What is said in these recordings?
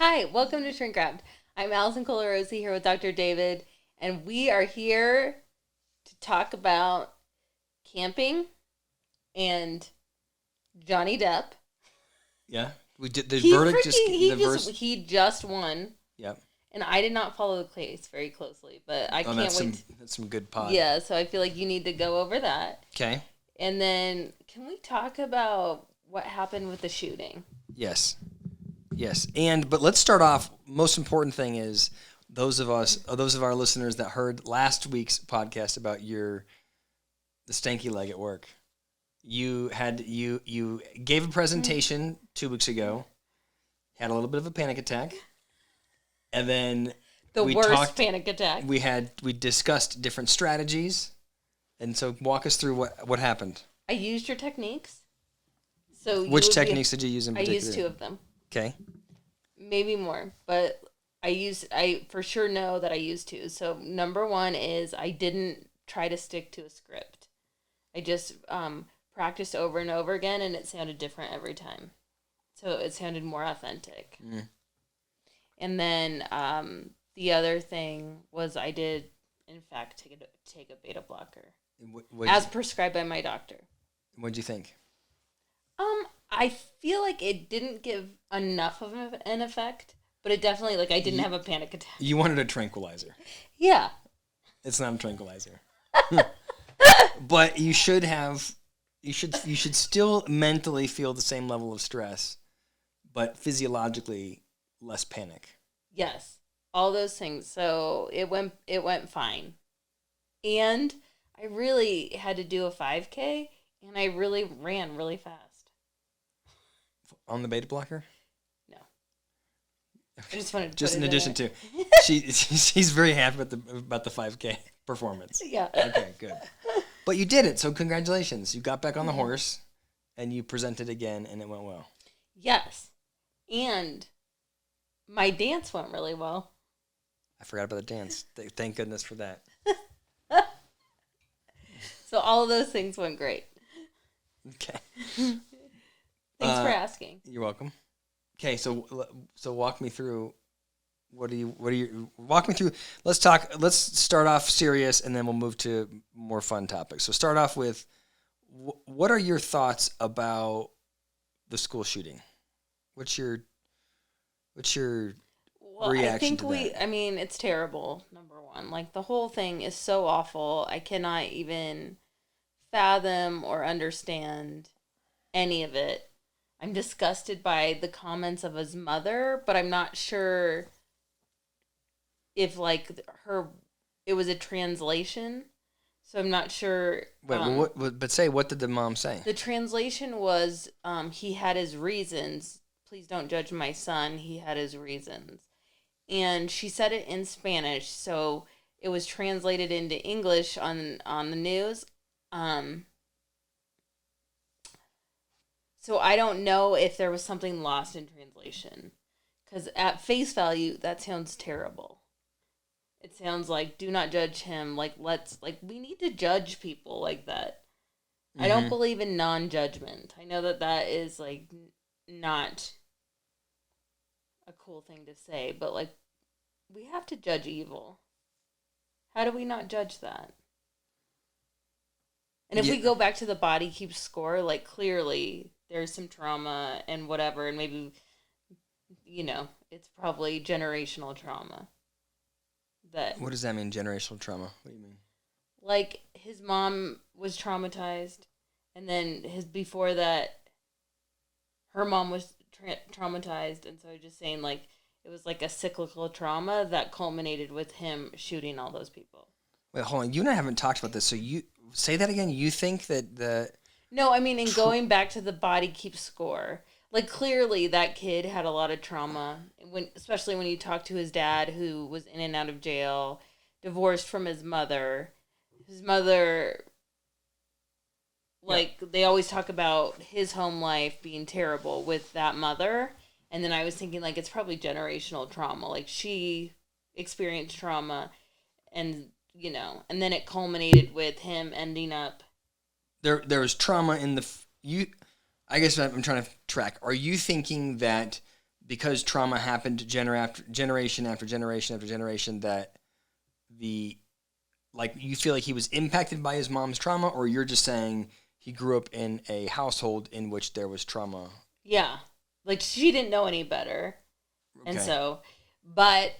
Hi, welcome to Shrink Wrapped. I'm Allison Colarosi here with Dr. David, and we are here to talk about camping and Johnny Depp. Yeah, we did the verdict. He just won. Yep. And I did not follow the case very closely, but I can't wait. That's some good pod. Yeah, so I feel like you need to go over that. Okay. And then, can we talk about what happened with the shooting? Yes. But let's start off. Most important thing is those of our listeners that heard last week's podcast about the stanky leg at work. You gave a presentation 2 weeks ago, had a little bit of a panic attack, and then Panic attack. We discussed different strategies, and so walk us through what happened. I used your techniques. So which techniques did you use in particular? I used 2 of them. Okay. Maybe more, but I for sure know that I used 2. So number 1 is I didn't try to stick to a script. I just practiced over and over again, and it sounded different every time. So it sounded more authentic. Mm. And then the other thing was I did, in fact, take a beta blocker as prescribed by my doctor. What'd you think? I feel like it didn't give enough of an effect, but it definitely, I didn't have a panic attack. You wanted a tranquilizer. Yeah. It's not a tranquilizer. But you should still mentally feel the same level of stress, but physiologically less panic. Yes. All those things. So it went fine. And I really had to do a 5K, and I really ran really fast. On the beta blocker? No. I just wanted to just in addition to she's very happy about the 5K performance. Yeah. Okay, good. But you did it, so congratulations. You got back on the horse and you presented again and it went well. Yes. And my dance went really well. I forgot about the dance. Thank goodness for that. So all of those things went great. Okay. Thanks for asking. You're welcome. Okay, so walk me through. Walk me through. Let's start off serious, and then we'll move to more fun topics. So start off with, what are your thoughts about the school shooting? What's your reaction to that? I mean, it's terrible. Number 1, the whole thing is so awful. I cannot even fathom or understand any of it. I'm disgusted by the comments of his mother, but I'm not sure if it was a translation. So I'm not sure. Wait, what did the mom say? The translation was, he had his reasons. Please don't judge my son. He had his reasons. And she said it in Spanish, so it was translated into English on the news. So I don't know if there was something lost in translation. Because at face value, that sounds terrible. It sounds like, do not judge him. We need to judge people like that. Mm-hmm. I don't believe in non-judgment. I know that is, not a cool thing to say. But, we have to judge evil. How do we not judge that? And if we go back to the body keeps score, clearly there's some trauma and whatever, and maybe, it's probably generational trauma. What does that mean, generational trauma? What do you mean? His mom was traumatized, and then before that, her mom was traumatized, and so just saying, it was a cyclical trauma that culminated with him shooting all those people. Wait, hold on. You and I haven't talked about this, so you say that again. You think that No, I mean, going back to the body keeps score. Clearly that kid had a lot of trauma, especially when you talk to his dad, who was in and out of jail, divorced from his mother. His mother, they always talk about his home life being terrible with that mother. And then I was thinking, it's probably generational trauma. She experienced trauma, and, and then it culminated with him ending up. There was trauma in I guess I'm trying to track. Are you thinking that because trauma happened generation after generation after generation, that you feel like he was impacted by his mom's trauma, or you're just saying he grew up in a household in which there was trauma? Yeah. Like, she didn't know any better. Okay. And so, but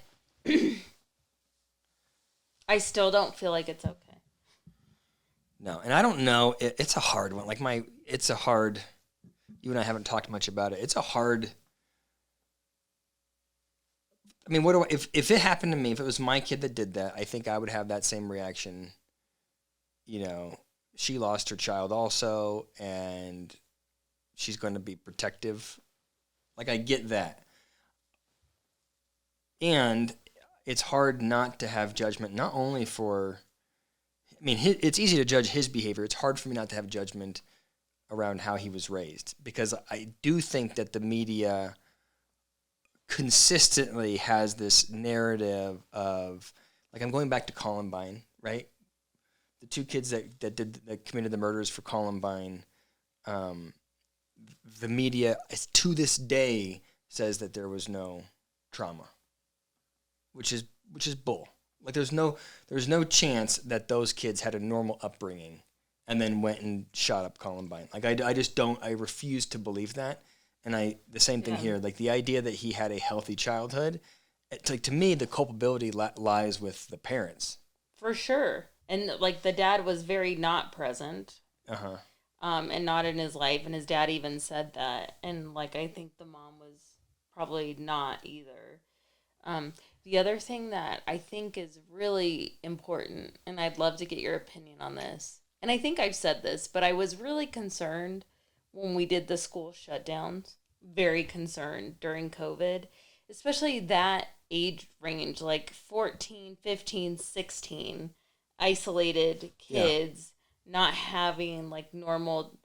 I still don't feel like it's okay. No, and I don't know. It's a hard one. It's a hard. You and I haven't talked much about it. It's a hard. I mean, if it happened to me, if it was my kid that did that, I think I would have that same reaction. She lost her child also, and she's going to be protective. Like, I get that. And it's hard not to have judgment, not only for, it's easy to judge his behavior. It's hard for me not to have judgment around how he was raised, because I do think that the media consistently has this narrative of, like, I'm going back to Columbine, right? The two kids that committed the murders for Columbine, the media to this day says that there was no trauma, which is bull. Like, there's no chance that those kids had a normal upbringing and then went and shot up Columbine. Like, I refuse to believe that. And the same thing here. Like, the idea that he had a healthy childhood, it's like, to me, the culpability lies with the parents. For sure. And, like, the dad was very not present. Uh-huh. And not in his life. And his dad even said that. And, like, I think the mom was probably not either. The other thing that I think is really important, and I'd love to get your opinion on this, and I think I've said this, but I was really concerned when we did the school shutdowns, very concerned during COVID, especially that age range, like 14, 15, 16, isolated kids, not having, like, normal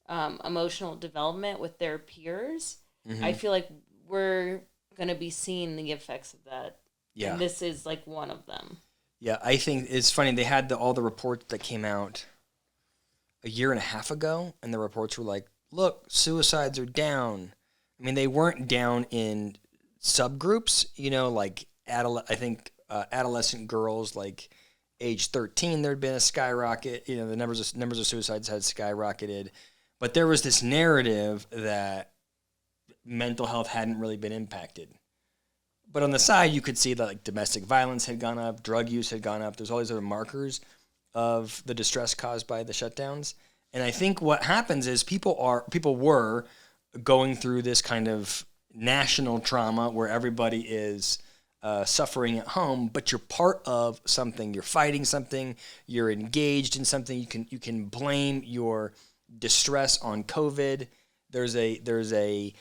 emotional development with their peers. Mm-hmm. I feel like we're going to be seeing the effects of that. Yeah. And this is, like, one of them. Yeah, I think it's funny. They had all the reports that came out a year and a half ago, and the reports were like, look, suicides are down. I mean, they weren't down in subgroups, like I think adolescent girls, like age 13, there'd been a skyrocket. The numbers of suicides had skyrocketed. But there was this narrative that mental health hadn't really been impacted. But on the side, you could see that, like, domestic violence had gone up, drug use had gone up. There's all these other markers of the distress caused by the shutdowns. And I think what happens is people were going through this kind of national trauma where everybody is suffering at home, but you're part of something. You're fighting something. You're engaged in something. You can blame your distress on COVID. There's a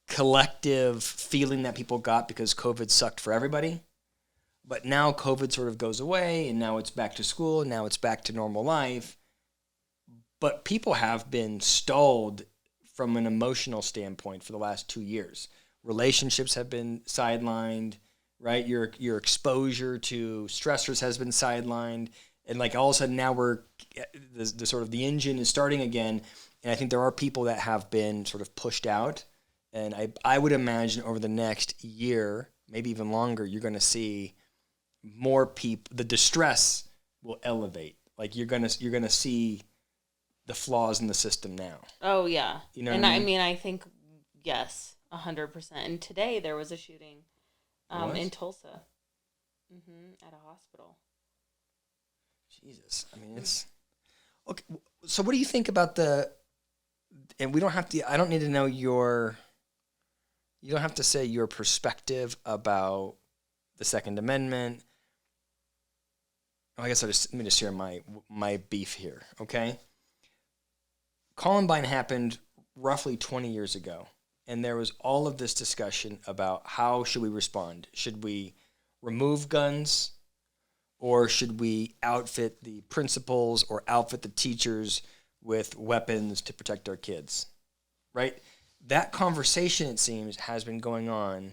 collective feeling that people got because COVID sucked for everybody. But now COVID sort of goes away, and now it's back to school, and now it's back to normal life. But people have been stalled from an emotional standpoint for the last 2 years. Relationships have been sidelined, right? Your exposure to stressors has been sidelined. And, like, all of a sudden now the sort of the engine is starting again. And I think there are people that have been sort of pushed out. And I would imagine over the next year, maybe even longer, you're going to see more people. The distress will elevate. Like, you're gonna see the flaws in the system now. Oh yeah, what I mean, I think yes, 100%. And today there was a shooting, in Tulsa, at a hospital. Jesus, I mean, it's okay. So, what do you think about and we don't have to. I don't need to know your. You don't have to say your perspective about the Second Amendment. I guess let me just share my beef here, okay? Columbine happened roughly 20 years ago, and there was all of this discussion about how should we respond. Should we remove guns, or should we outfit the principals or outfit the teachers with weapons to protect our kids, right? That conversation, it seems, has been going on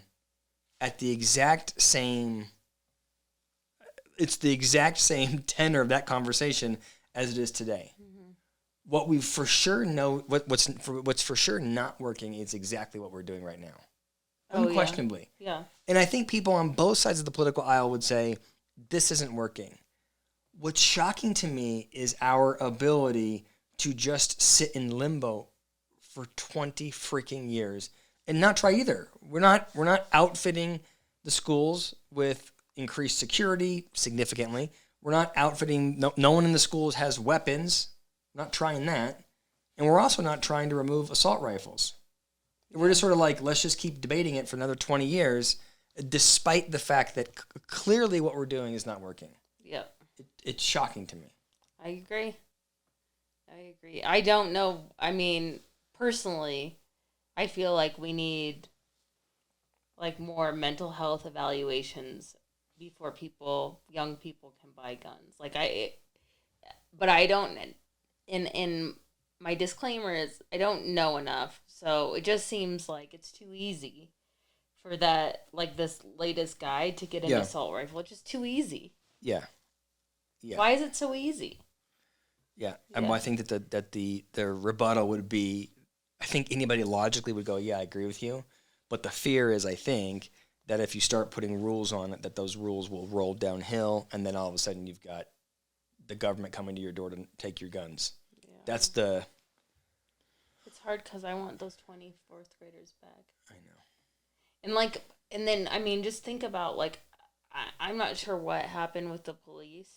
at the exact same. It's the exact same tenor of that conversation as it is today. Mm-hmm. What we for sure know, what's for sure not working is exactly what we're doing right now. Unquestionably. Yeah. And I think people on both sides of the political aisle would say, this isn't working. What's shocking to me is our ability to just sit in limbo for 20 freaking years and not try either. We're not outfitting the schools with increased security significantly. We're not outfitting, no one in the schools has weapons. Not trying that. And we're also not trying to remove assault rifles. We're just sort of like, let's just keep debating it for another 20 years, despite the fact that clearly what we're doing is not working. Yep. It's shocking to me. I agree. I don't know. I mean, personally, I feel like we need like more mental health evaluations before young people can buy guns. But I don't. In my disclaimer is I don't know enough, so it just seems like it's too easy for that, like this latest guy to get an assault rifle. It's just too easy. Yeah. Why is it so easy? Yeah. And I think that the rebuttal would be, I think anybody logically would go, yeah, I agree with you. But the fear is, I think, that if you start putting rules on it, that those rules will roll downhill, and then all of a sudden you've got the government coming to your door to take your guns. Yeah. That's the... It's hard because I want those 24th graders back. I know. And then, I mean, just think about, like, I'm not sure what happened with the police.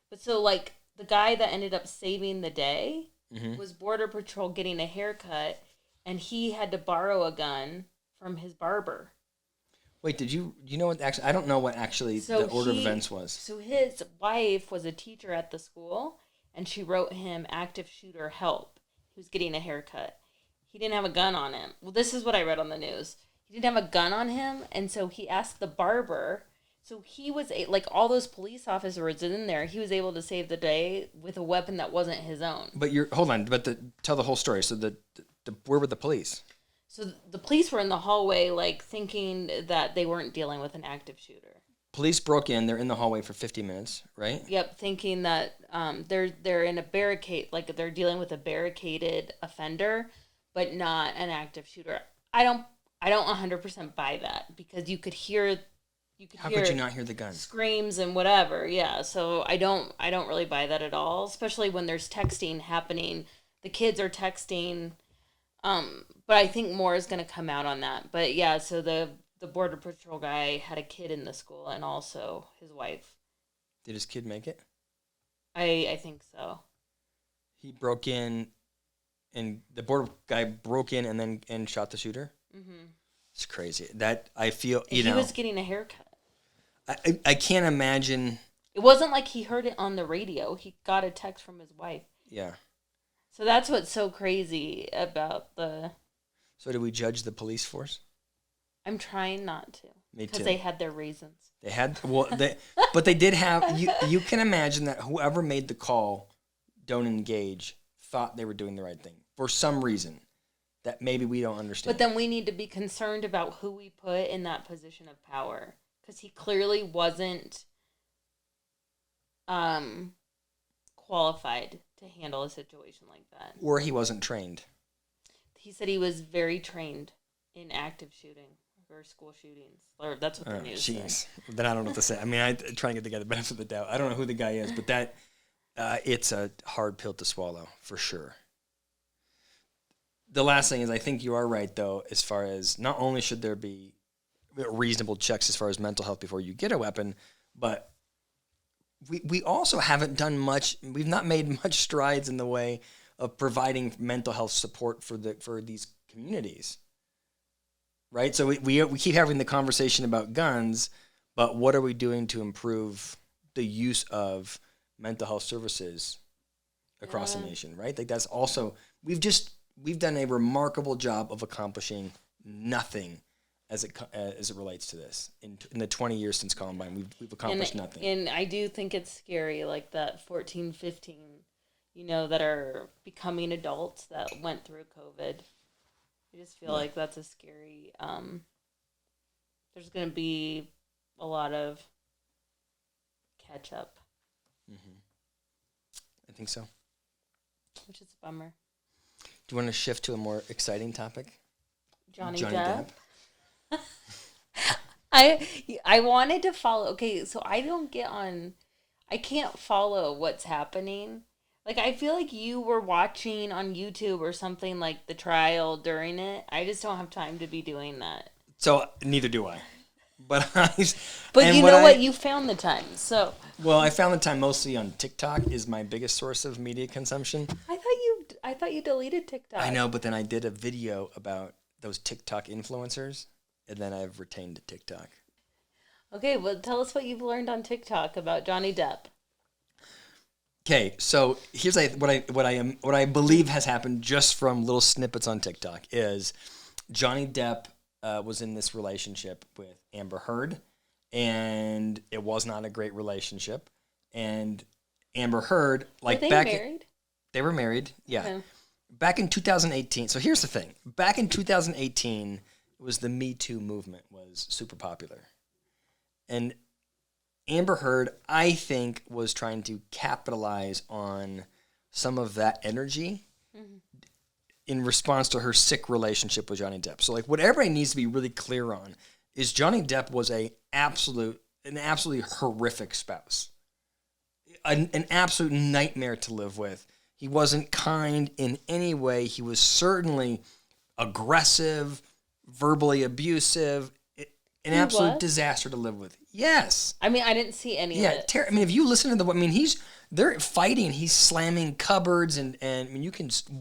But so, like, the guy that ended up saving the day was Border Patrol getting a haircut, and he had to borrow a gun from his barber. Wait, you know what actually, I don't know what actually the order of events was. So his wife was a teacher at the school, and she wrote him active shooter help. He was getting a haircut. He didn't have a gun on him. Well, this is what I read on the news. He didn't have a gun on him, and so he asked the barber. So he was, like, all those police officers in there, he was able to save the day with a weapon that wasn't his own. But hold on, tell the whole story. So where were the police? So the police were in the hallway, like, thinking that they weren't dealing with an active shooter. Police broke in. They're in the hallway for 50 minutes, right? Yep, thinking that they're in a barricade, like they're dealing with a barricaded offender, but not an active shooter. I don't 100% buy that, because you could hear. How could you not hear the gun? Screams and whatever. Yeah, so I don't really buy that at all, especially when there's texting happening. The kids are texting. But I think more is going to come out on that. But yeah, so the Border Patrol guy had a kid in the school, and also his wife. Did his kid make it? I think so. He broke in, and the border guy broke in and shot the shooter? Mm-hmm. It's crazy. That, I feel, he was getting a haircut. I can't imagine. It wasn't like he heard it on the radio. He got a text from his wife. Yeah. So that's what's so crazy about the... So do we judge the police force? I'm trying not to. Me too. Because they had their reasons. But they did have, you can imagine that whoever made the call, don't engage, thought they were doing the right thing for some reason that maybe we don't understand. But then we need to be concerned about who we put in that position of power. Because he clearly wasn't qualified to handle a situation like that. Or he wasn't trained. He said he was very trained in active shooting or school shootings. Or that's what the news said. Then I don't know what to say. I mean, I try and get the guy the benefit of the doubt. I don't know who the guy is, but that it's a hard pill to swallow for sure. The last thing is, I think you are right, though, as far as not only should there be reasonable checks as far as mental health before you get a weapon, but we also haven't done much. We've not made much strides in the way of providing mental health support for these communities, right? So we keep having the conversation about guns, but what are we doing to improve the use of mental health services across the nation, right? Like that's also we've done a remarkable job of accomplishing nothing as it relates to this. In the 20 years since Columbine, we've accomplished nothing. And I do think it's scary, like that 14, 15, that are becoming adults that went through COVID. I just feel like that's a scary, there's going to be a lot of catch up. Mm-hmm. I think so. Which is a bummer. Do you want to shift to a more exciting topic? Johnny Depp. I wanted to follow. Okay, so I don't get on. I can't follow what's happening. Like I feel like you were watching on YouTube or something like the trial during it. I just don't have time to be doing that. So neither do I. But But and you know what? You found the time. So well, I found the time mostly on TikTok is my biggest source of media consumption. I thought you deleted TikTok. I know, but then I did a video about those TikTok influencers, and then I've retained TikTok. Okay, well, tell us what you've learned on TikTok about Johnny Depp. Okay, so here's what I believe has happened just from little snippets on TikTok is Johnny Depp was in this relationship with Amber Heard, and it was not a great relationship. And Amber Heard, like were they back, married? They were married, yeah. Okay. Back in 2018. So here's the thing: back in 2018, it was the Me Too movement was super popular, and Amber Heard, I think, was trying to capitalize on some of that energy in response to her sick relationship with Johnny Depp. So, like, what everybody needs to be really clear on is Johnny Depp was an absolutely horrific spouse, an absolute nightmare to live with. He wasn't kind in any way. He was certainly aggressive, verbally abusive, an absolute disaster to live with. Yes. I mean, I didn't see any of it. I mean, if you listen to they're fighting. He's slamming cupboards, and I mean,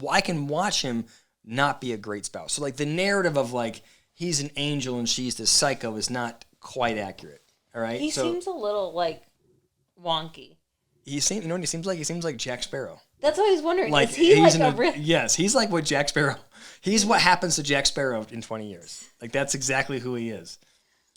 I can watch him not be a great spouse. So like the narrative of like he's an angel and she's this psycho is not quite accurate. All right. He seems a little like wonky. You know what he seems like? He seems like Jack Sparrow. That's what I was wondering. Like, is he yes, he's like what Jack Sparrow. He's what happens to Jack Sparrow in 20 years. Like that's exactly who he is.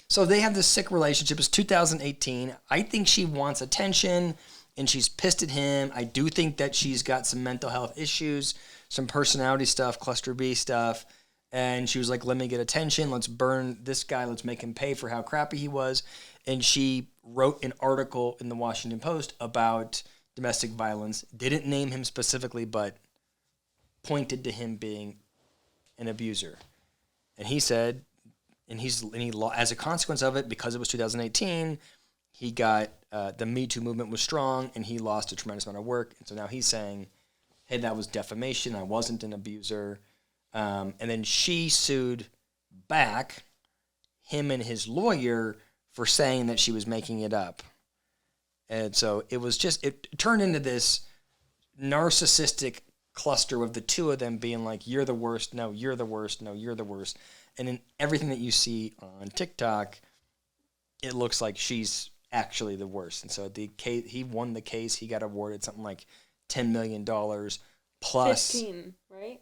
So they have this sick relationship. It's 2018. I think she wants attention, and she's pissed at him. I do think that she's got some mental health issues, some personality stuff, cluster B stuff. And she was like, let me get attention. Let's burn this guy. Let's make him pay for how crappy he was. And she wrote an article in the Washington Post about domestic violence. Didn't name him specifically, but pointed to him being an abuser. And he said... And he as a consequence of it, because it was 2018, he got the Me Too movement was strong, and he lost a tremendous amount of work. And so now he's saying, "Hey, that was defamation. I wasn't an abuser." And then she sued back him and his lawyer for saying that she was making it up. And so it turned into this narcissistic cluster of the two of them being like, "You're the worst. No, you're the worst. No, you're the worst." And in everything that you see on TikTok, it looks like she's actually the worst. And so he won the case. He got awarded something like $10 million plus 15, right?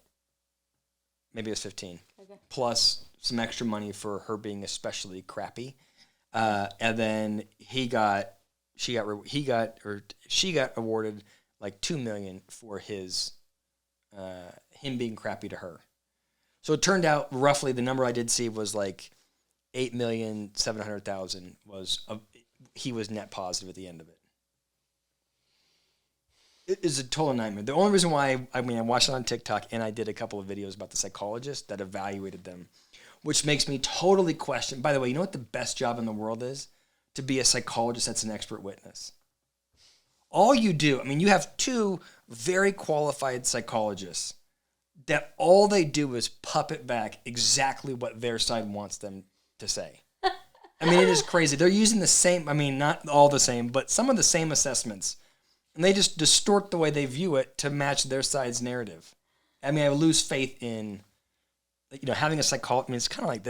Maybe it was 15. Okay. Plus some extra money for her being especially crappy. And then she got awarded like $2 million for him being crappy to her. So it turned out roughly the number I did see was like $8,700,000 he was net positive at the end of it. It is a total nightmare. The only reason why I watched it on TikTok and I did a couple of videos about the psychologist that evaluated them, which makes me totally question. By the way, you know what the best job in the world is? To be a psychologist that's an expert witness. All you do, I mean, you have two very qualified psychologists that all they do is puppet back exactly what their side wants them to say. I mean, it is crazy. They're using the same, I mean, not all the same, but some of the same assessments. And they just distort the way they view it to match their side's narrative. I mean, I lose faith in, having a psychologist. I mean, it's kind of like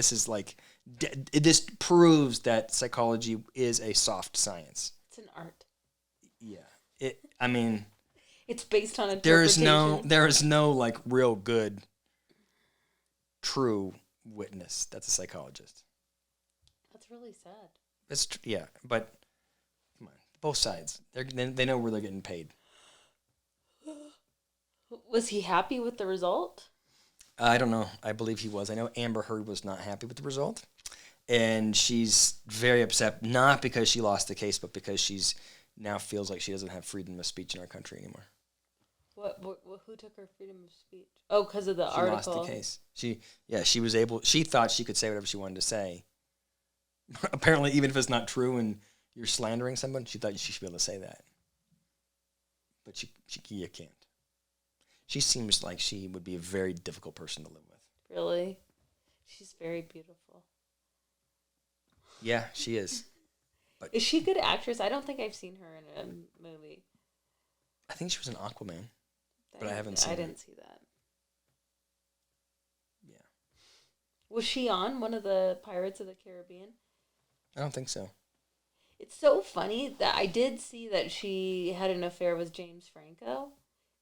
this proves that psychology is a soft science. It's an art. Yeah. It's based on interpretation. There is no like real good, true witness that's a psychologist. That's really sad. But come on, both sides. They know where they're getting paid. Was he happy with the result? I don't know. I believe he was. I know Amber Heard was not happy with the result, and she's very upset. Not because she lost the case, but because she's now feels like she doesn't have freedom of speech in our country anymore. Who took her freedom of speech? Oh, because of the She article. lost the case. She was able. She thought she could say whatever she wanted to say. Apparently, even if it's not true and you're slandering someone, she thought she should be able to say that. But you can't. She seems like she would be a very difficult person to live with. Really? She's very beautiful. Yeah, she is. But is she a good actress? I don't think I've seen her in a movie. I think she was in Aquaman, but I haven't seen I didn't see that. Yeah. Was she on one of the Pirates of the Caribbean? I don't think so. It's so funny that I did see that she had an affair with James Franco.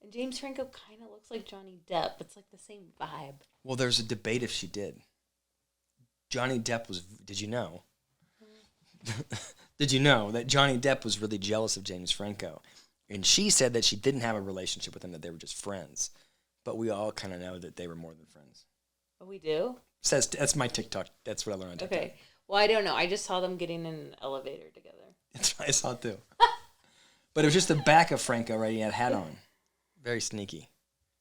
And James Franco kind of looks like Johnny Depp. It's like the same vibe. Well, there's a debate if she did. Johnny Depp was... Did you know? Did you know that Johnny Depp was really jealous of James Franco? And she said that she didn't have a relationship with him, that they were just friends. But we all kind of know that they were more than friends. Oh, we do? That's my TikTok. That's what I learned on TikTok. Okay. Well, I don't know. I just saw them getting in an elevator together. That's what I saw too. But it was just the back of Franco, right? He had a hat on. Very sneaky. It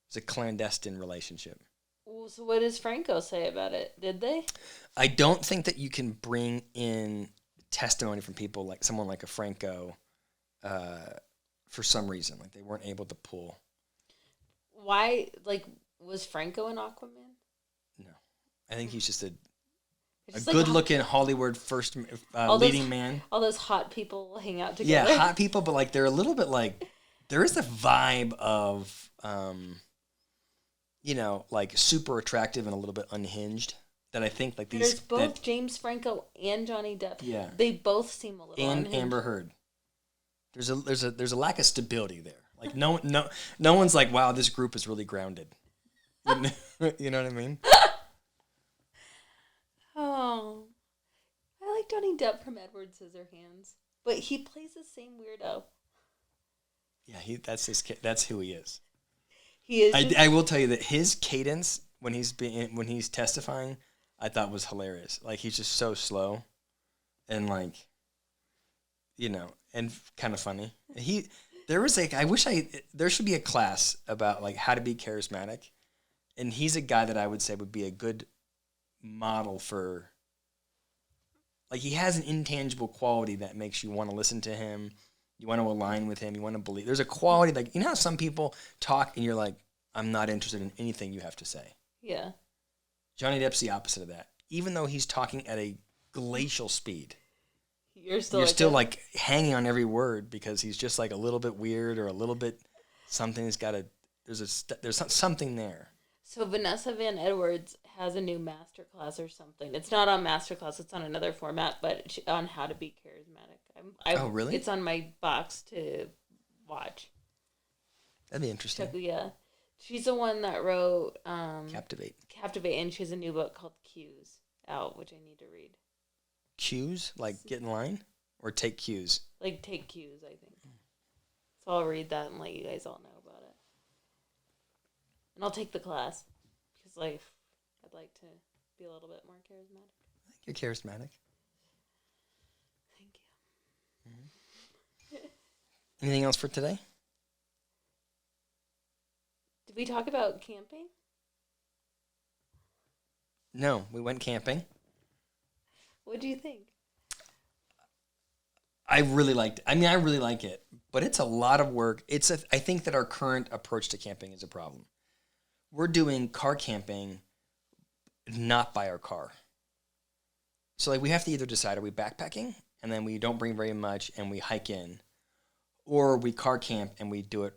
was a clandestine relationship. Well, so what does Franco say about it? Did they? I don't think that you can bring in testimony from people like someone like a Franco for some reason. Like they weren't able to pull. Why? Like, was Franco in Aquaman? No. I think he's just a Like good-looking Hollywood first leading man. All those hot people hang out together. Yeah, hot people, but like they're a little bit like there is a vibe of like super attractive and a little bit unhinged that I think like these. There's both James Franco and Johnny Depp. Yeah, they both seem a little and unhinged. Amber Heard. There's a lack of stability there. Like no one's like, wow, this group is really grounded. You know what I mean? Oh, I like Johnny Depp from Edward Scissorhands, but he plays the same weirdo. Yeah, that's who he is. He is. I will tell you that his cadence when he's testifying, I thought was hilarious. Like he's just so slow, and like, and kind of funny. There should be a class about like how to be charismatic, and he's a guy that I would say would be a good model for. Like he has an intangible quality that makes you want to listen to him. You want to align with him. You want to believe. There's a quality like how some people talk and you're like, I'm not interested in anything you have to say. Yeah. Johnny Depp's the opposite of that. Even though he's talking at a glacial speed, you're still like hanging on every word because he's just like a little bit weird or a little bit something. There's something there. So Vanessa Van Edwards has a new masterclass or something. It's not on masterclass. It's on another format, but on how to be charismatic. Oh, really? It's on my box to watch. That'd be interesting. Yeah. She's the one that wrote Captivate, and she has a new book called Cues out, which I need to read. Cues? Like get in line? Or take cues? Like take cues, I think. So I'll read that and let you guys all know about it. And I'll take the class because I'd like to be a little bit more charismatic. I think you're charismatic. Thank you. Mm-hmm. Anything else for today? Did we talk about camping? No, we went camping. What do you think? I really liked it. I mean, I really like it, but it's a lot of work. I think that our current approach to camping is a problem. We're doing car camping, not by our car. So like we have to either decide, are we backpacking and then we don't bring very much and we hike in, or we car camp and we do it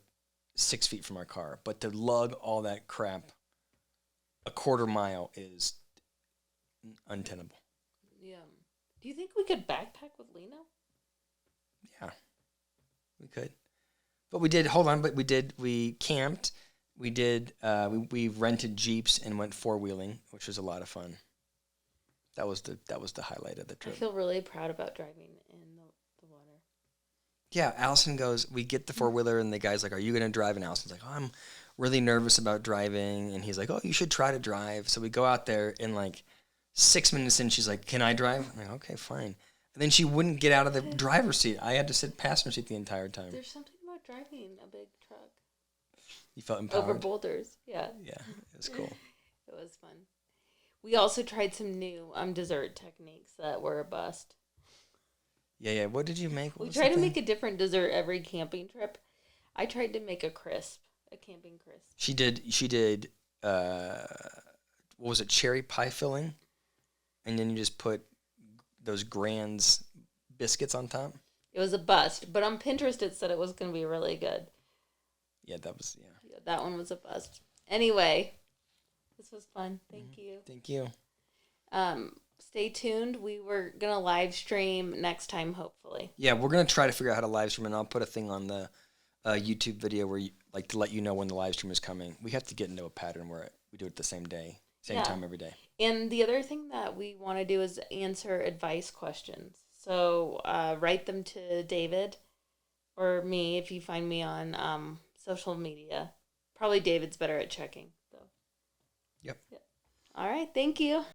6 feet from our car. But to lug all that crap a quarter mile is untenable. Yeah. Do you think we could backpack with Lena? Yeah, we could. But we did, hold on, we camped. We did, we rented Jeeps and went four-wheeling, which was a lot of fun. That was the highlight of the trip. I feel really proud about driving in the water. Yeah, Allison goes, we get the four-wheeler, and the guy's like, are you going to drive? And Allison's like, oh, I'm really nervous about driving. And he's like, oh, you should try to drive. So we go out there, and like 6 minutes in, she's like, can I drive? I'm like, okay, fine. And then she wouldn't get out of the driver's seat. I had to sit passenger seat the entire time. There's something about driving a big truck. You felt empowered. Over boulders. Yeah. Yeah, it was cool. It was fun. We also tried some new dessert techniques that were a bust. Yeah. What did you make? We tried to make a different dessert every camping trip. I tried to make a camping crisp. She did. What was it? Cherry pie filling, and then you just put those Grands biscuits on top. It was a bust, but on Pinterest it said it was going to be really good. Yeah, that was Yeah, that one was a bust. Anyway, this was fun. Thank you. Thank you. Stay tuned. We were gonna live stream next time, hopefully. Yeah, we're gonna try to figure out how to live stream, and I'll put a thing on the YouTube video where to let you know when the live stream is coming. We have to get into a pattern where we do it the same day, same time every day. And the other thing that we want to do is answer advice questions. So write them to David or me if you find me on social media. Probably David's better at checking, though. Yep. All right. Thank you.